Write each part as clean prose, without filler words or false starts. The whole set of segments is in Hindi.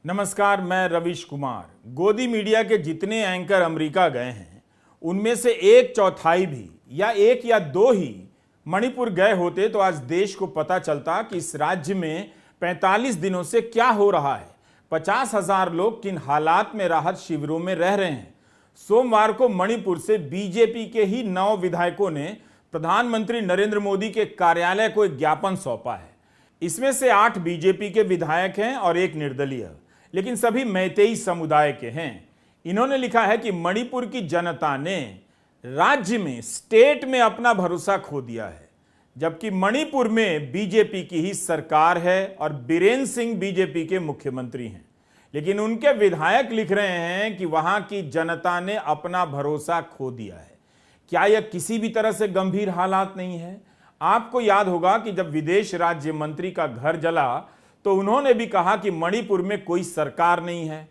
नमस्कार, मैं रविश कुमार। गोदी मीडिया के जितने एंकर अमेरिका गए हैं उनमें से एक चौथाई भी या एक या दो ही मणिपुर गए होते तो आज देश को पता चलता कि इस राज्य में 45 दिनों से क्या हो रहा है। 50,000 लोग किन हालात में राहत शिविरों में रह रहे हैं। सोमवार को मणिपुर से बीजेपी के ही 9 विधायकों ने प्रधानमंत्री नरेंद्र मोदी के कार्यालय को एक ज्ञापन सौंपा है। इसमें से 8 बीजेपी के विधायक हैं और एक निर्दलीय, लेकिन सभी मैतेई समुदाय के हैं। इन्होंने लिखा है कि मणिपुर की जनता ने राज्य में, स्टेट में अपना भरोसा खो दिया है, जबकि मणिपुर में बीजेपी की ही सरकार है और बीरेन सिंह बीजेपी के मुख्यमंत्री हैं। लेकिन उनके विधायक लिख रहे हैं कि वहां की जनता ने अपना भरोसा खो दिया है। क्या यह किसी भी तरह से गंभीर हालात नहीं है? आपको याद होगा कि जब विदेश राज्य मंत्री का घर जला तो उन्होंने भी कहा कि मणिपुर में कोई सरकार नहीं है।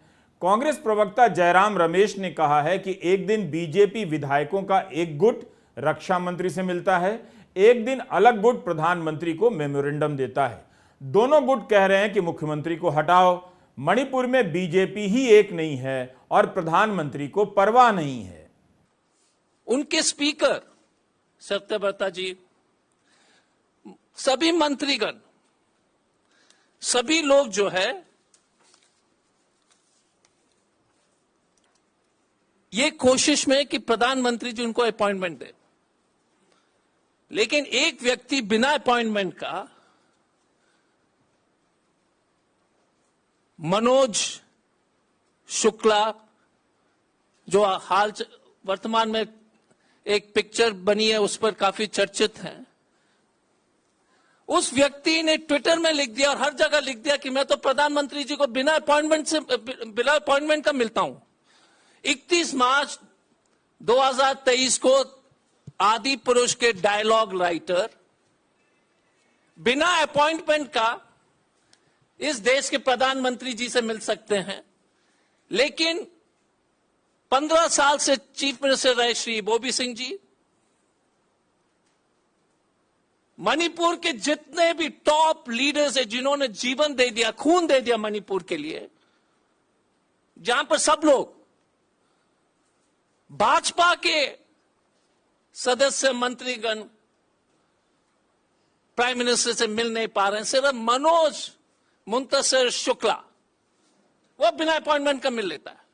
कांग्रेस प्रवक्ता जयराम रमेश ने कहा है कि एक दिन बीजेपी विधायकों का एक गुट रक्षा मंत्री से मिलता है, एक दिन अलग गुट प्रधानमंत्री को मेमोरेंडम देता है। दोनों गुट कह रहे हैं कि मुख्यमंत्री को हटाओ, मणिपुर में बीजेपी ही एक नहीं है और प्रधानमंत्री को परवाह नहीं है। उनके स्पीकर सत्यव्रता जी, सभी मंत्रीगण, सभी लोग जो है ये कोशिश में कि प्रधानमंत्री जी उनको अपॉइंटमेंट दे, लेकिन एक व्यक्ति बिना अपॉइंटमेंट का, मनोज शुक्ला, जो वर्तमान में एक पिक्चर बनी है उस पर काफी चर्चित है, उस व्यक्ति ने ट्विटर में लिख दिया और हर जगह लिख दिया कि मैं तो प्रधानमंत्री जी को बिना अपॉइंटमेंट का मिलता हूं। 31 मार्च 2023 को आदि पुरुष के डायलॉग राइटर बिना अपॉइंटमेंट का इस देश के प्रधानमंत्री जी से मिल सकते हैं, लेकिन 15 साल से चीफ मिनिस्टर रहे श्री बोबी सिंह जी, मणिपुर के जितने भी टॉप लीडर्स हैं जिन्होंने जीवन दे दिया, खून दे दिया मणिपुर के लिए, जहां पर सब लोग भाजपा के सदस्य मंत्रीगण प्राइम मिनिस्टर से मिल नहीं पा रहे हैं, सिर्फ मनोज मुंतशिर शुक्ला वो बिना अपॉइंटमेंट का मिल लेता है।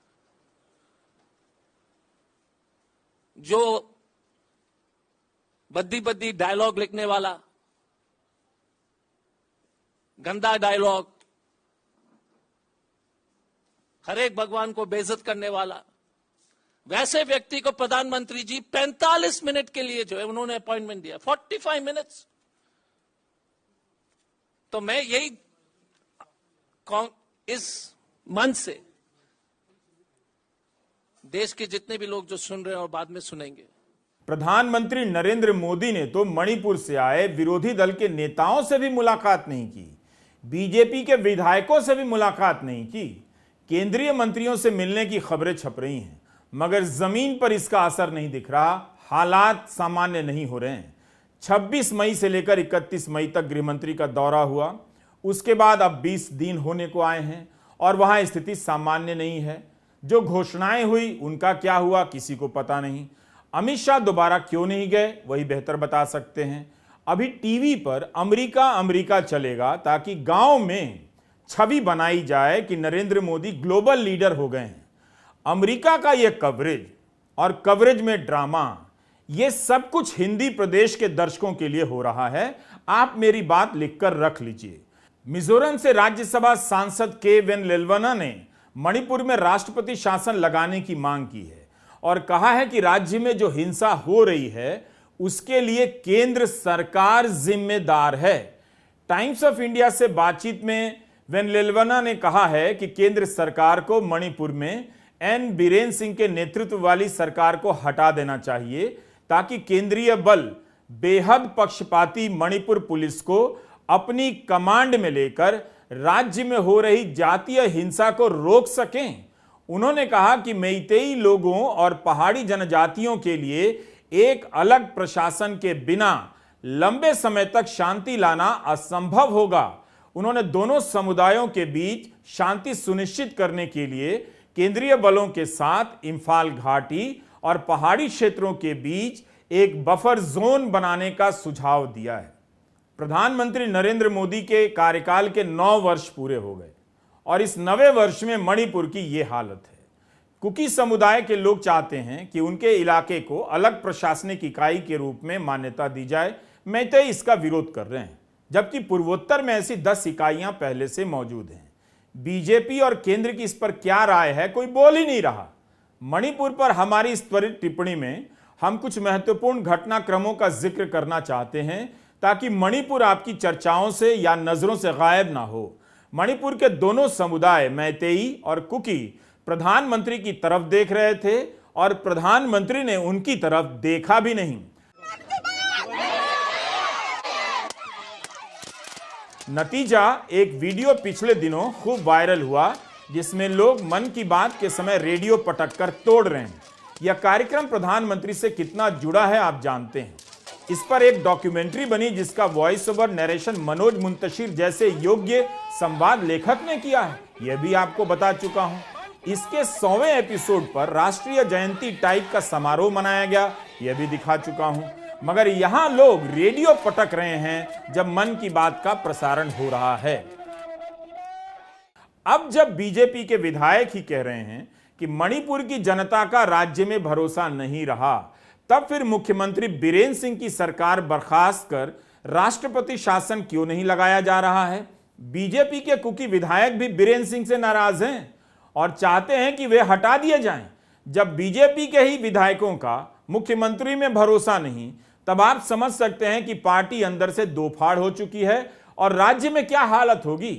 जो बद्दी बद्दी डायलॉग लिखने वाला, गंदा डायलॉग, हर एक भगवान को बेइज्जत करने वाला, वैसे व्यक्ति को प्रधानमंत्री जी 45 मिनट के लिए जो है उन्होंने अपॉइंटमेंट दिया, 45 मिनट्स। तो मैं यही इस मंच से देश के जितने भी लोग जो सुन रहे हैं और बाद में सुनेंगे, प्रधानमंत्री नरेंद्र मोदी ने तो मणिपुर से आए विरोधी दल के नेताओं से भी मुलाकात नहीं की, बीजेपी के विधायकों से भी मुलाकात नहीं की। केंद्रीय मंत्रियों से मिलने की खबरें छप रही हैं, मगर जमीन पर इसका असर नहीं दिख रहा। हालात सामान्य नहीं हो रहे हैं। 26 मई से लेकर 31 मई तक गृहमंत्री का दौरा हुआ, उसके बाद अब 20 दिन होने को आए हैं और वहां स्थिति सामान्य नहीं है। जो घोषणाएं हुई उनका क्या हुआ किसी को पता नहीं। अमित शाह दोबारा क्यों नहीं गए वही बेहतर बता सकते हैं। अभी टीवी पर अमेरिका अमेरिका चलेगा ताकि गांव में छवि बनाई जाए कि नरेंद्र मोदी ग्लोबल लीडर हो गए हैं। अमेरिका का यह कवरेज और कवरेज में ड्रामा, यह सब कुछ हिंदी प्रदेश के दर्शकों के लिए हो रहा है। आप मेरी बात लिखकर रख लीजिए। मिजोरम से राज्यसभा सांसद के वेनलेलवना ने मणिपुर में राष्ट्रपति शासन लगाने की मांग की है और कहा है कि राज्य में जो हिंसा हो रही है उसके लिए केंद्र सरकार जिम्मेदार है। टाइम्स ऑफ इंडिया से बातचीत में वेनलेलवना ने कहा है कि केंद्र सरकार को मणिपुर में एन बीरेन सिंह के नेतृत्व वाली सरकार को हटा देना चाहिए ताकि केंद्रीय बल बेहद पक्षपाती मणिपुर पुलिस को अपनी कमांड में लेकर राज्य में हो रही जातीय हिंसा को रोक सकें। उन्होंने कहा कि मैतेई लोगों और पहाड़ी जनजातियों के लिए एक अलग प्रशासन के बिना लंबे समय तक शांति लाना असंभव होगा। उन्होंने दोनों समुदायों के बीच शांति सुनिश्चित करने के लिए केंद्रीय बलों के साथ इंफाल घाटी और पहाड़ी क्षेत्रों के बीच एक बफर जोन बनाने का सुझाव दिया है। प्रधानमंत्री नरेंद्र मोदी के कार्यकाल के 9 वर्ष पूरे हो गए और इस 9वें वर्ष में मणिपुर की ये हालत है। कुकी समुदाय के लोग चाहते हैं कि उनके इलाके को अलग प्रशासनिक इकाई के रूप में मान्यता दी जाए। मैतेई इसका विरोध कर रहे हैं, जबकि पूर्वोत्तर में ऐसी 10 इकाइयां पहले से मौजूद हैं। बीजेपी और केंद्र की इस पर क्या राय है, कोई बोल ही नहीं रहा। मणिपुर पर हमारी इस त्वरित टिप्पणी में हम कुछ महत्वपूर्ण घटनाक्रमों का जिक्र करना चाहते हैं ताकि मणिपुर आपकी चर्चाओं से या नजरों से गायब ना हो। मणिपुर के दोनों समुदाय मैतेई और कुकी प्रधानमंत्री की तरफ देख रहे थे और प्रधानमंत्री ने उनकी तरफ देखा भी नहीं। नतीजा एक वीडियो पिछले दिनों खूब वायरल हुआ जिसमें लोग मन की बात के समय रेडियो पटक कर तोड़ रहे हैं। यह कार्यक्रम प्रधानमंत्री से कितना जुड़ा है आप जानते हैं। इस पर एक डॉक्यूमेंट्री बनी जिसका voice over narration Manoj Muntashir जैसे योग्य संवाद लेखक ने किया है, यह भी आपको बता चुका हूं। इसके 100वें एपिसोड पर राष्ट्रीय जयंती टाइप का समारोह मनाया गया, यह भी दिखा चुका हूं। मगर यहां लोग रेडियो पटक रहे हैं जब मन की बात का प्रसारण हो रहा है। अब जब बीजेपी के विधायक ही कह रहे हैं कि मणिपुर की जनता का राज्य में भरोसा नहीं रहा, तब फिर मुख्यमंत्री बीरेन सिंह की सरकार बर्खास्त कर राष्ट्रपति शासन क्यों नहीं लगाया जा रहा है? बीजेपी के कुकी विधायक भी बीरेन सिंह से नाराज हैं और चाहते हैं कि वे हटा दिए जाएं। जब बीजेपी के ही विधायकों का मुख्यमंत्री में भरोसा नहीं, तब आप समझ सकते हैं कि पार्टी अंदर से दो फाड़ हो चुकी है और राज्य में क्या हालत होगी।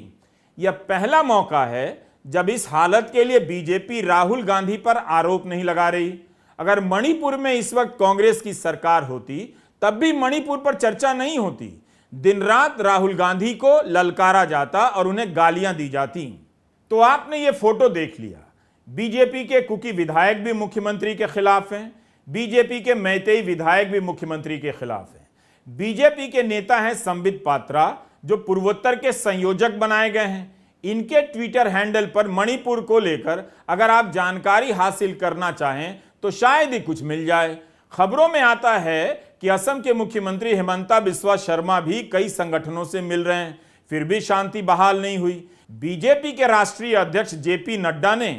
यह पहला मौका है जब इस हालत के लिए बीजेपी राहुल गांधी पर आरोप नहीं लगा रही। अगर मणिपुर में इस वक्त कांग्रेस की सरकार होती तब भी मणिपुर पर चर्चा नहीं होती। दिन रात राहुल गांधी को ललकारा जाता और उन्हें गालियां दी जाती। तो आपने ये फोटो देख लिया, बीजेपी के कुकी विधायक भी मुख्यमंत्री के खिलाफ हैं, बीजेपी के मैतेई विधायक भी मुख्यमंत्री के खिलाफ हैं। बीजेपी के नेता हैं संबित पात्रा जो पूर्वोत्तर के संयोजक बनाए गए हैं। इनके ट्विटर हैंडल पर मणिपुर को लेकर अगर आप जानकारी हासिल करना चाहें तो शायद ही कुछ मिल जाए। खबरों में आता है कि असम के मुख्यमंत्री हिमंता बिस्वा शर्मा भी कई संगठनों से मिल रहे हैं, फिर भी शांति बहाल नहीं हुई। बीजेपी के राष्ट्रीय अध्यक्ष जेपी नड्डा ने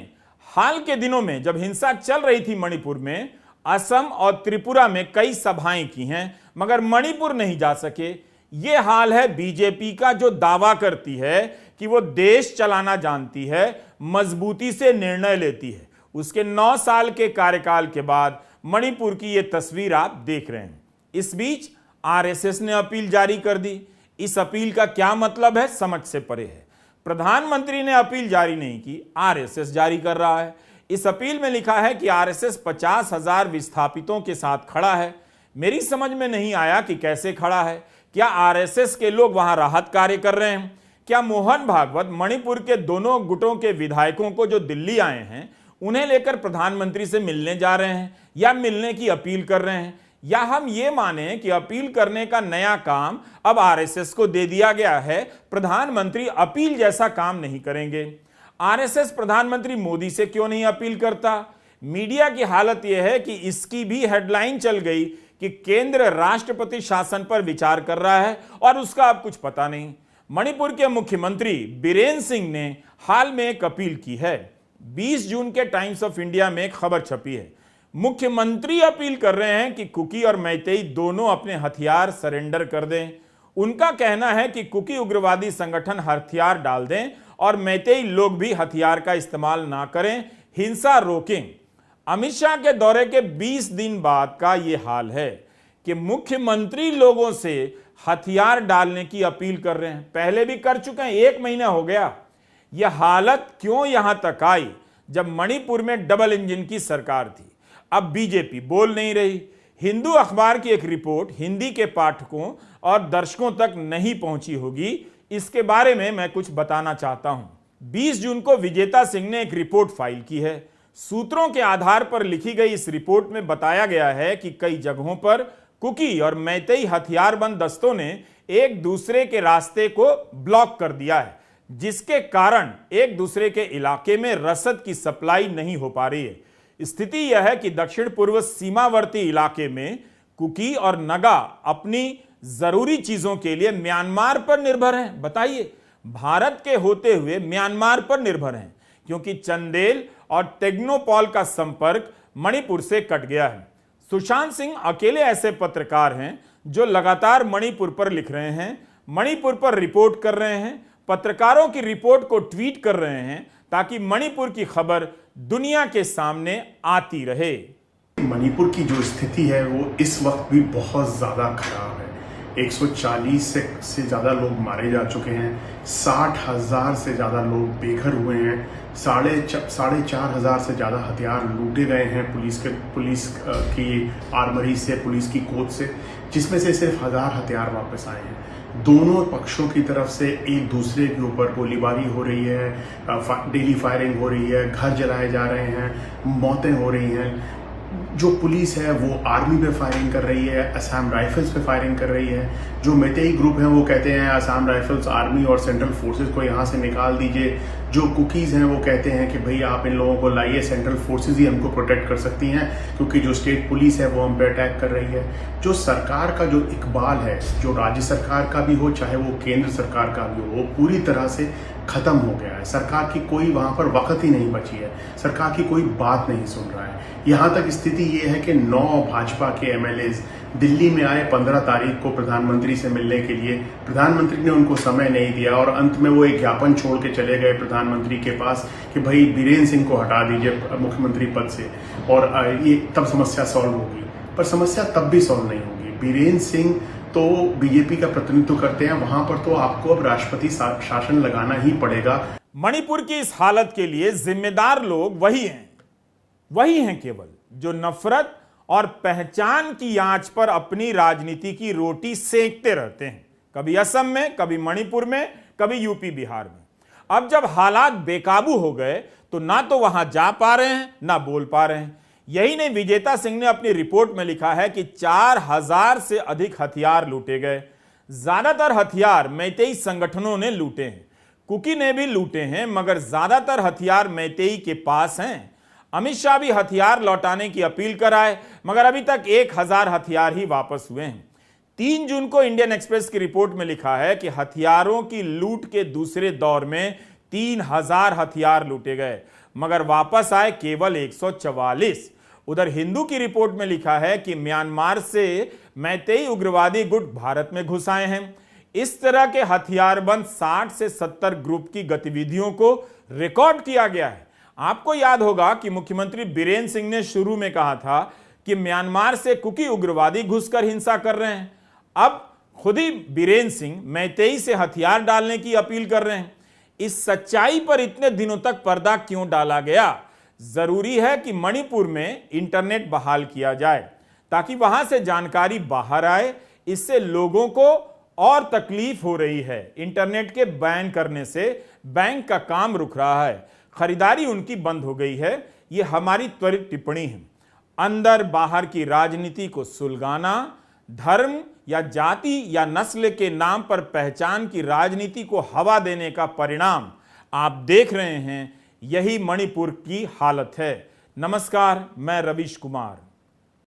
हाल के दिनों में जब हिंसा चल रही थी मणिपुर में, असम और त्रिपुरा में कई सभाएं की हैं, मगर मणिपुर नहीं जा सके। यह हाल है बीजेपी का जो दावा करती है कि वो देश चलाना जानती है, मजबूती से निर्णय लेती है। उसके 9 साल के कार्यकाल के बाद मणिपुर की यह तस्वीर आप देख रहे हैं। इस बीच आरएसएस ने अपील जारी कर दी। इस अपील का क्या मतलब है, समझ से परे है। प्रधानमंत्री ने अपील जारी नहीं की, आरएसएस जारी कर रहा है। इस अपील में लिखा है कि आरएसएस 50,000 विस्थापितों के साथ खड़ा है। मेरी समझ में नहीं आया कि कैसे खड़ा है। क्या आरएसएस के लोग वहां राहत कार्य कर रहे हैं? क्या मोहन भागवत मणिपुर के दोनों गुटों के विधायकों को जो दिल्ली आए हैं उन्हें लेकर प्रधानमंत्री से मिलने जा रहे हैं या मिलने की अपील कर रहे हैं? या हम ये माने कि अपील करने का नया काम अब आरएसएस को दे दिया गया है, प्रधानमंत्री अपील जैसा काम नहीं करेंगे। आरएसएस प्रधानमंत्री मोदी से क्यों नहीं अपील करता? मीडिया की हालत यह है कि इसकी भी हेडलाइन चल गई कि केंद्र राष्ट्रपति शासन पर विचार कर रहा है और उसका अब कुछ पता नहीं। मणिपुर के मुख्यमंत्री बीरेन सिंह ने हाल में एक अपील की है। 20 जून के टाइम्स ऑफ इंडिया में एक खबर छपी है। मुख्यमंत्री अपील कर रहे हैं कि कुकी और मैतेई दोनों अपने हथियार सरेंडर कर दें। उनका कहना है कि कुकी उग्रवादी संगठन हथियार डाल दें और मैतेई लोग भी हथियार का इस्तेमाल ना करें, हिंसा रोकें। अमित शाह के दौरे के 20 दिन बाद का यह हाल है कि मुख्यमंत्री लोगों से हथियार डालने की अपील कर रहे हैं। पहले भी कर चुके हैं, 1 महीना हो गया। यह हालत क्यों यहां तक आई जब मणिपुर में डबल इंजन की सरकार थी? अब बीजेपी बोल नहीं रही। हिंदू अखबार की एक रिपोर्ट हिंदी के पाठकों और दर्शकों तक नहीं पहुंची होगी, इसके बारे में मैं कुछ बताना चाहता हूं। 20 जून को विजेता सिंह ने एक रिपोर्ट फाइल की है। सूत्रों के आधार पर लिखी गई इस रिपोर्ट में बताया गया है कि कई जगहों पर कुकी और मैतेई हथियारबंद दस्तों ने एक दूसरे के रास्ते को ब्लॉक कर दिया है, जिसके कारण एक दूसरे के इलाके में रसद की सप्लाई नहीं हो पा रही है। स्थिति यह है कि दक्षिण पूर्व सीमावर्ती इलाके में कुकी और नगा अपनी जरूरी चीजों के लिए म्यांमार पर निर्भर हैं। बताइए, भारत के होते हुए म्यांमार पर निर्भर हैं, क्योंकि चंदेल और टेक्नोपॉल का संपर्क मणिपुर से कट गया है। सुशांत सिंह अकेले ऐसे पत्रकार हैं जो लगातार मणिपुर पर लिख रहे हैं, मणिपुर पर रिपोर्ट कर रहे हैं, पत्रकारों की रिपोर्ट को ट्वीट कर रहे हैं, ताकि मणिपुर की खबर दुनिया के सामने आती रहे। मणिपुर की जो स्थिति है वो इस वक्त भी बहुत ज़्यादा खराब है। 140 से ज़्यादा लोग मारे जा चुके हैं, 60,000 से ज़्यादा लोग बेघर हुए हैं, 4,500 से ज़्यादा हथियार लूटे गए हैं पुलिस की आर्मरी से, पुलिस की कोच से, जिसमें से सिर्फ 1000 हथियार वापस आए हैं। दोनों पक्षों की तरफ से एक दूसरे के ऊपर गोलीबारी हो रही है, डेली फायरिंग हो रही है, घर जलाए जा रहे हैं, मौतें हो रही हैं। जो पुलिस है वो आर्मी पे फायरिंग कर रही है, असम राइफल्स पे फायरिंग कर रही है। जो मेतेई ग्रुप हैं वो कहते हैं असम राइफल्स, आर्मी और सेंट्रल फोर्सेस को यहाँ से निकाल दीजिए। जो कुकीज हैं वो कहते हैं कि भाई आप इन लोगों को लाइए, सेंट्रल फोर्सेस ही हमको प्रोटेक्ट कर सकती हैं, क्योंकि जो स्टेट पुलिस है वो हम पे अटैक कर रही है। जो सरकार का जो इकबाल है, जो राज्य सरकार का भी हो चाहे वो केंद्र सरकार का भी हो, वो पूरी तरह से खत्म हो गया है। सरकार की कोई वहां पर वक्त ही नहीं बची है, सरकार की कोई बात नहीं सुन रहा है। यहां तक स्थिति ये है कि 9 भाजपा के एमएलएज दिल्ली में आए 15 तारीख को प्रधानमंत्री से मिलने के लिए। प्रधानमंत्री ने उनको समय नहीं दिया और अंत में वो एक ज्ञापन छोड़ के चले गए प्रधानमंत्री के पास कि भाई बीरेन सिंह को हटा दीजिए मुख्यमंत्री पद से, और ये तब समस्या सॉल्व होगी। पर समस्या तब भी सॉल्व नहीं होगी। बीरेन सिंह तो बीजेपी का प्रतिनिधित्व करते हैं, वहां पर तो आपको अब राष्ट्रपति शासन लगाना ही पड़ेगा। मणिपुर की इस हालत के लिए जिम्मेदार लोग वही हैं केवल जो नफरत और पहचान की आंच पर अपनी राजनीति की रोटी सेकते रहते हैं, कभी असम में, कभी मणिपुर में, कभी यूपी बिहार में। अब जब हालात बेकाबू हो गए तो ना तो वहां जा पा रहे हैं, ना बोल पा रहे हैं। यही नहीं, विजेता सिंह ने अपनी रिपोर्ट में लिखा है कि 4000 से अधिक हथियार लूटे गए। ज्यादातर हथियार मैतेई संगठनों ने लूटे हैं, कुकी ने भी लूटे हैं, मगर ज्यादातर हथियार मैतेई के पास हैं। अमित शाह भी हथियार लौटाने की अपील कराए, मगर अभी तक 1000 हथियार ही वापस हुए हैं। 3 जून को इंडियन एक्सप्रेस की रिपोर्ट में लिखा है कि हथियारों की लूट के दूसरे दौर में 3000 हथियार लूटे गए, मगर वापस आए केवल 144। उधर हिंदू की रिपोर्ट में लिखा है कि म्यांमार से मैतेई उग्रवादी गुट भारत में घुस आए हैं। इस तरह के हथियारबंद 60 से 70 ग्रुप की गतिविधियों को रिकॉर्ड किया गया है। आपको याद होगा कि मुख्यमंत्री बीरेन सिंह ने शुरू में कहा था कि म्यांमार से कुकी उग्रवादी घुसकर हिंसा कर रहे हैं। अब खुद ही बीरेन सिंह मैतेई से हथियार डालने की अपील कर रहे हैं। इस सच्चाई पर इतने दिनों तक पर्दा क्यों डाला गया? जरूरी है कि मणिपुर में इंटरनेट बहाल किया जाए ताकि वहां से जानकारी बाहर आए। इससे लोगों को और तकलीफ हो रही है। इंटरनेट के बैन करने से बैंक का काम रुक रहा है, खरीदारी उनकी बंद हो गई है। यह हमारी त्वरित टिप्पणी है। अंदर बाहर की राजनीति को सुलगाना, धर्म या जाति या नस्ल के नाम पर पहचान की राजनीति को हवा देने का परिणाम आप देख रहे हैं। यही मणिपुर की हालत है। नमस्कार, मैं रवीश कुमार।